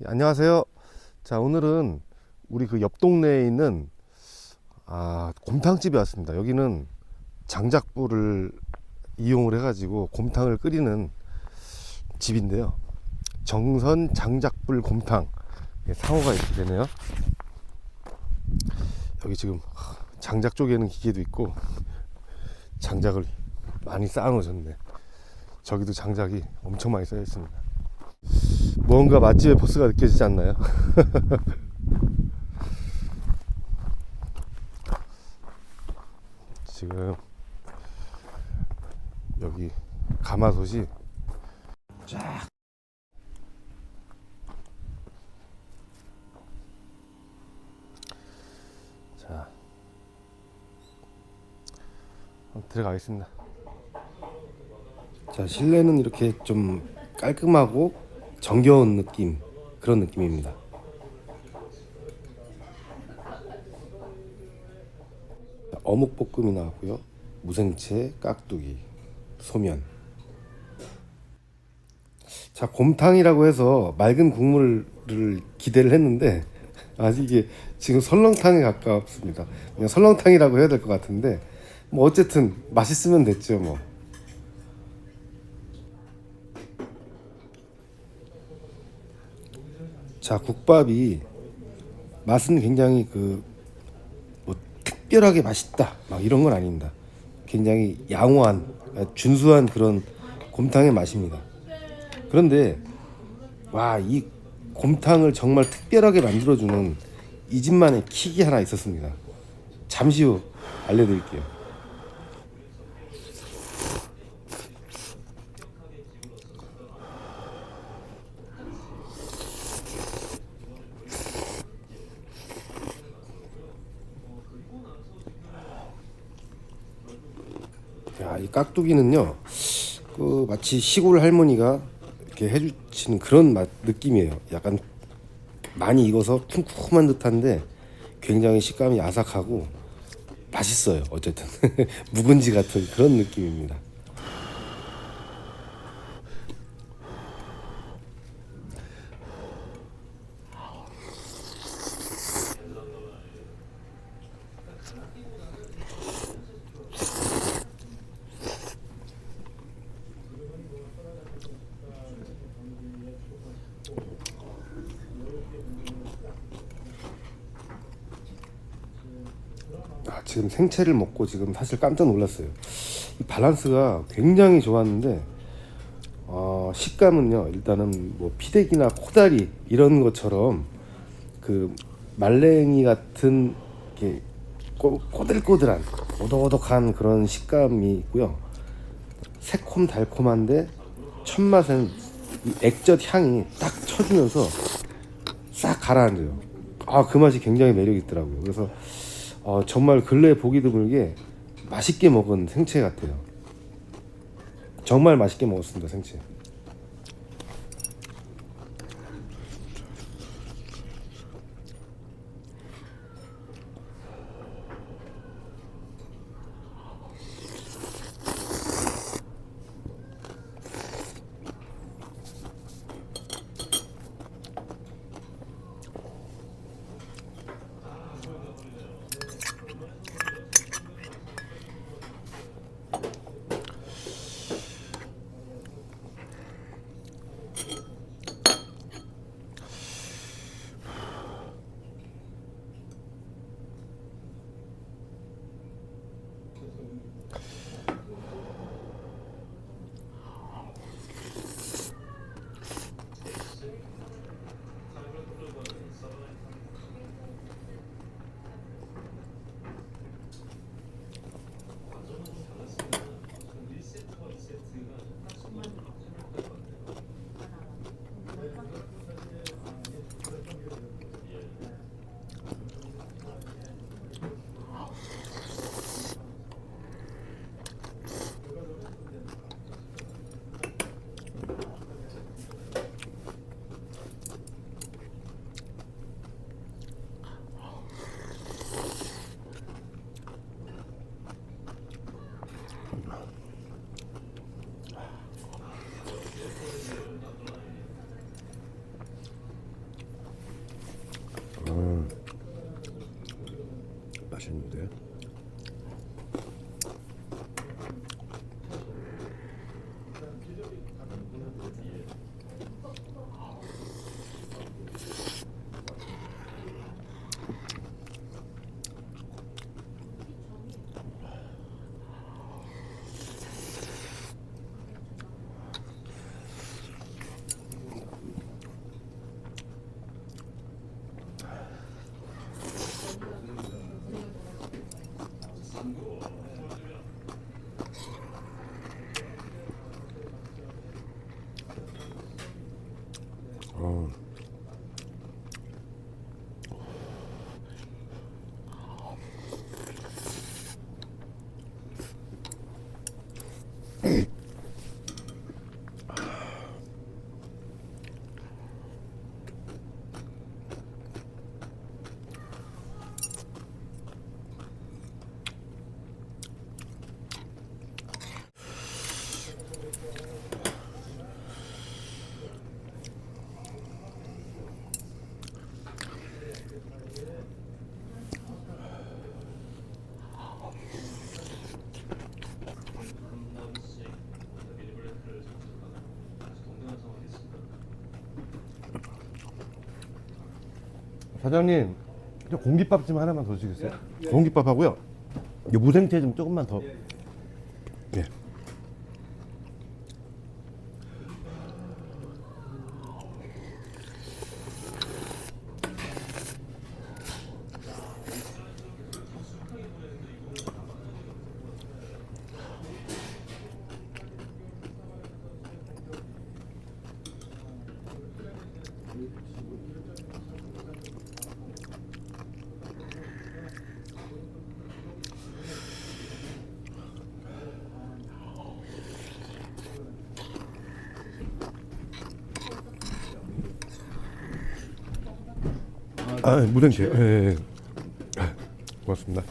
안녕하세요. 자, 오늘은 우리 그 옆 동네에 있는 곰탕집에 왔습니다. 여기는 장작불을 이용을 해가지고 곰탕을 끓이는 집인데요. 정선 장작불 곰탕, 상호가 이렇게 되네요. 여기 지금 장작 쪼개는 기계도 있고 장작을 많이 쌓아 놓으셨네. 저기도 장작이 엄청 많이 쌓여 있습니다. 뭔가 맛집의 포스가 느껴지지 않나요? 지금 여기 가마솥이 쫙 자, 한번 들어가겠습니다. 자, 실내는 이렇게 좀 깔끔하고 정겨운 느낌, 그런 느낌입니다. 어묵볶음이 나왔고요. 무생채, 깍두기, 소면. 자, 곰탕이라고 해서 맑은 국물을 기대를 했는데 아직 이게 지금 설렁탕에 가깝습니다. 그냥 설렁탕이라고 해야 될 것 같은데 뭐 어쨌든 맛있으면 됐죠 뭐. 자, 국밥이 맛은 굉장히 뭐 특별하게 맛있다 막 이런 건 아닙니다. 굉장히 양호한 준수한 그런 곰탕의 맛입니다. 그런데 와, 이 곰탕을 정말 특별하게 만들어주는 이 집만의 킥이 하나 있었습니다. 잠시 후 알려드릴게요. 야, 이 깍두기는요, 마치 시골 할머니가 이렇게 해주시는 그런 느낌이에요. 약간 많이 익어서 쿰쿰한 듯한데 굉장히 식감이 아삭하고 맛있어요. 어쨌든 묵은지 같은 그런 느낌입니다. 지금 생채를 먹고 지금 사실 깜짝 놀랐어요. 이 밸런스가 굉장히 좋았는데 식감은요, 일단은 뭐 피대기나 코다리 이런 것처럼 그 말랭이 같은 이렇게 꼬들꼬들한 오독오독한 그런 식감이 있고요. 새콤 달콤한데 첫맛은 이 액젓 향이 딱 쳐주면서 싹 가라앉아요. 그 맛이 굉장히 매력 있더라고요. 그래서 정말 근래에 보기 드물게 맛있게 먹은 생채 같아요. 정말 맛있게 먹었습니다, 생채. 맛있는데. 어. 사장님, 저 공깃밥 좀 하나만 더 주시겠어요? 공깃밥 하고요. 이 무생채 좀 조금만 더. 예. 아, 무생채. 예, 예. 고맙습니다.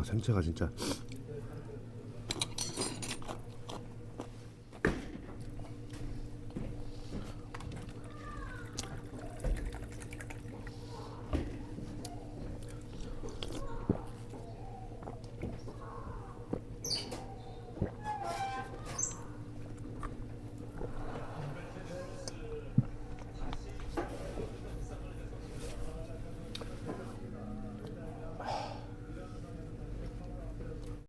생채가 진짜